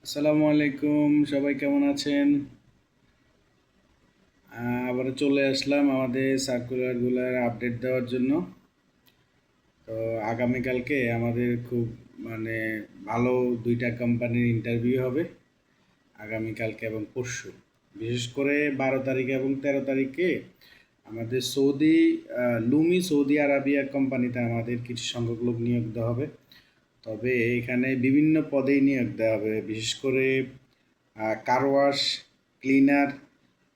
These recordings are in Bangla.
আসসালামু আলাইকুম, সবাই কেমন আছেন? আবার চলে আসলাম আমাদের সার্কুলারগুলোর আপডেট দেওয়ার জন্য। তো আগামীকালকে আমাদের খুব মানে ভালো দুইটা কোম্পানির ইন্টারভিউ হবে আগামীকালকে এবং পরশু। বিশেষ করে 12 তারিখে এবং 13 তারিখে আমাদের লুমি সৌদি আরাবিয়া কোম্পানিতে আমাদের কিছু সংখ্যক লোক নিয়োগ দেওয়া হবে। তবে এখানে বিভিন্ন পদেই নিয়োগ দেওয়া হবে, বিশেষ করে car wash, cleaner,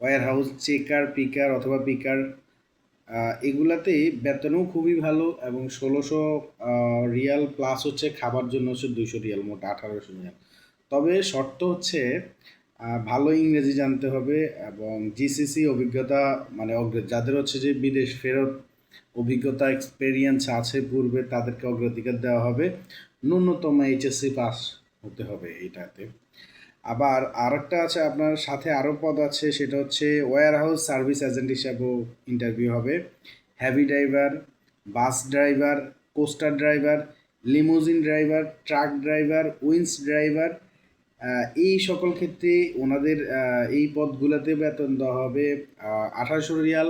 warehouse checker, picker অথবা পিকার, এগুলাতে বেতনও খুবই ভালো এবং 1600 রিয়াল প্লাস হচ্ছে খাবার জন্য হচ্ছে 200 রিয়াল, মোট 1800 রিয়াল। তবে শর্ত হচ্ছে ভালো ইংরেজি জানতে হবে এবং জিসিসি অভিজ্ঞতা, মানে যাদের হচ্ছে যে বিদেশ ফেরত অভিজ্ঞতা এক্সপেরিয়েন্স আছে পূর্বে, তাদেরকে অগ্রাধিকার দেওয়া হবে। ন্যূনতম এইচএসসি পাস হতে হবে এটাতে। আবার আরেকটা আছে, আপনার সাথে আরও পদ আছে, সেটা হচ্ছে ওয়্যার হাউস সার্ভিস এজেন্ট হিসাবেও ইন্টারভিউ হবে। Heavy driver, bus driver, coaster driver, limousine driver, truck driver, winch driver, এই সকল ক্ষেত্রে ওনাদের এই পদগুলোতে বেতন দেওয়া হবে 1800 রিয়াল,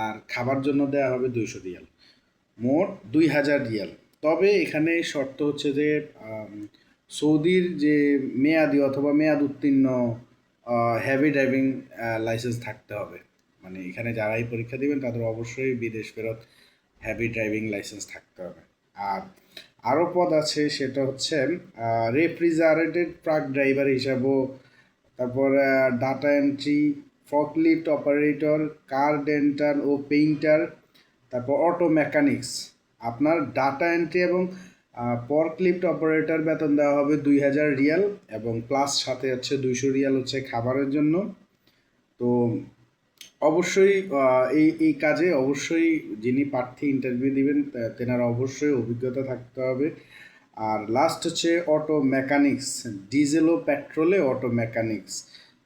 আর খাবার জন্য দেওয়া হবে 200 রিয়াল, মোট 2000 রিয়াল। তবে এখানে শর্ত হচ্ছে যে সৌদির যে মেয়াদি অথবা মেয়াদ উত্তীর্ণ হেভি ড্রাইভিং লাইসেন্স থাকতে হবে। মানে এখানে যারাই পরীক্ষা দিবেন তাদের অবশ্যই বিদেশ ফেরত হেভি ড্রাইভিং লাইসেন্স থাকতে হবে। আর আরও পদ আছে, সেটা হচ্ছে রেফ্রিজারেটেড ট্রাক ড্রাইভার হিসাবেও, তারপর data entry, ফকলিফট operator, car dental ও পেইন্টার, তারপর অটো মেকানিক্স। আপনার ডাটা এন্ট্রি এবং ফরক্লিফট অপারেটর বেতন দেওয়া হবে 2000 রিয়াল এবং প্লাস সাথে হচ্ছে 200 রিয়াল হচ্ছে খাবারের জন্য। তো অবশ্যই এই কাজে অবশ্যই যিনি প্রার্থী ইন্টারভিউ দিবেন তেনার অবশ্যই অভিজ্ঞতা থাকতে হবে। আর লাস্ট হচ্ছে অটো মেকানিক্স, ডিজেল ও পেট্রোলে অটো মেকানিক্স।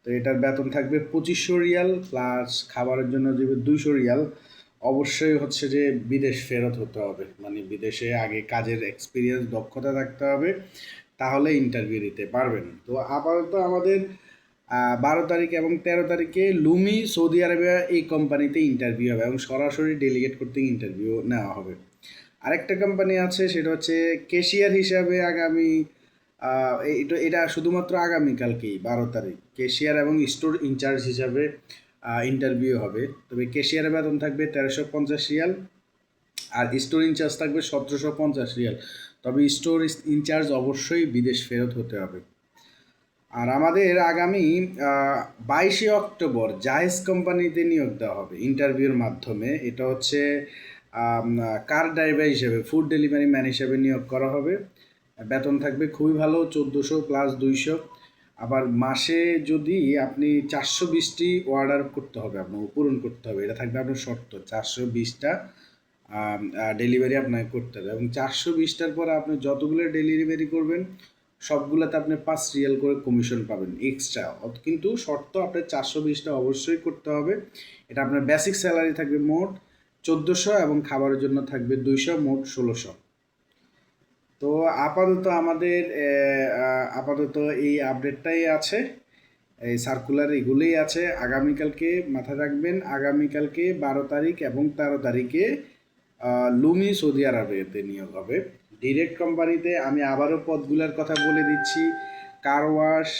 তো এটার বেতন থাকবে 2500 রিয়াল প্লাস খাবারের জন্য দেবে 200 রিয়াল। অবশ্যই হচ্ছে যে বিদেশ ফেরত হতে হবে, মানে বিদেশে আগে কাজের এক্সপিরিয়েন্স দক্ষতা থাকতে হবে, তাহলে ইন্টারভিউ দিতে পারবেন। তো আপাতত আমাদের 12 তারিখ এবং 13 তারিখে লুমি সৌদি আরবিয়া এই কোম্পানিতে ইন্টারভিউ হবে এবং সরাসরি ডেলিগেট করতে ইন্টারভিউ নেওয়া হবে। আরেকটা কোম্পানি আছে, সেটা হচ্ছে ক্যাশিয়ার হিসাবে আগামী এটা শুধুমাত্র আগামীকালকেই 12 তারিখ ক্যাশিয়ার এবং স্টোর ইনচার্জ হিসাবে ইন্টারভিউ হবে। তবে ক্যাশিয়ারের বেতন থাকবে 1350 রিয়াল আর স্টোর ইনচার্জ থাকবে 1750 রিয়াল। তবে স্টোর ইনচার্জ অবশ্যই বিদেশ ফেরত হতে হবে। আর আমাদের আগামী 22 অক্টোবর জাহেজ কোম্পানিতে নিয়োগ দেওয়া হবে ইন্টারভিউর মাধ্যমে। এটা হচ্ছে কার ড্রাইভার হিসেবে, ফুড ডেলিভারি ম্যান হিসেবে নিয়োগ করা হবে। বেতন থাকবে খুবই ভালো, 1400 প্লাস 200। আবার মাসে যদি আপনি 420টি অর্ডার করতে হবে, আপনাকে পূরণ করতে হবে, এটা থাকবে আপনার শর্ত। 420টা ডেলিভারি আপনাকে করতে হবে এবং 420টার পর আপনি যতগুলো ডেলিভারি করবেন সবগুলোতে আপনি 5 রিয়াল করে কমিশন পাবেন এক্সট্রা। কিন্তু শর্ত আপনার 420টা অবশ্যই করতে হবে। এটা আপনার বেসিক স্যালারি থাকবে মোট 1400 এবং খাবারের জন্য থাকবে 200, মোট 1600। তো আপাতত এই আপডেটটাই আছে, এই সার্কুলার এগুলোই আছে। আগামীকালকে মাথায় রাখবেন, আগামীকালকে 12 তারিখ এবং 13 তারিখে লুমি সৌদি আরবিয়াতে নিয়োগ হবে ডিরেক্ট কোম্পানিতে। আমি আবারও পদগুলোর কথা বলে দিচ্ছি: car wash,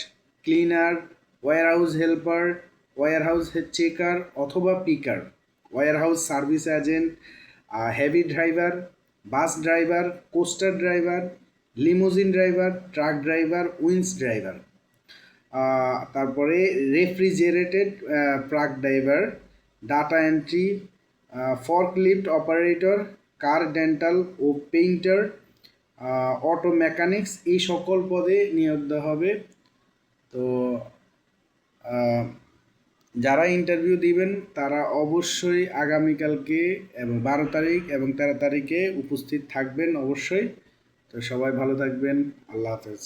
cleaner, warehouse helper, warehouse checker অথবা picker, warehouse service agent, heavy driver, bus driver, coaster driver, limousine driver, truck driver, winch driver, তারপরে refrigerated truck driver, data entry, forklift operator, car dental ও পেইন্টার, অটো মেকানিক্স, এই সকল পদে নিয়োগ দেওয়া হবে। তো যারা ইন্টারভিউ দিবেন তারা অবশ্যই আগামীকালকে এবং 12 তারিখ এবং 13 তারিখে উপস্থিত থাকবেন অবশ্যই। তো সবাই ভালো থাকবেন, আল্লাহ হাফেজ।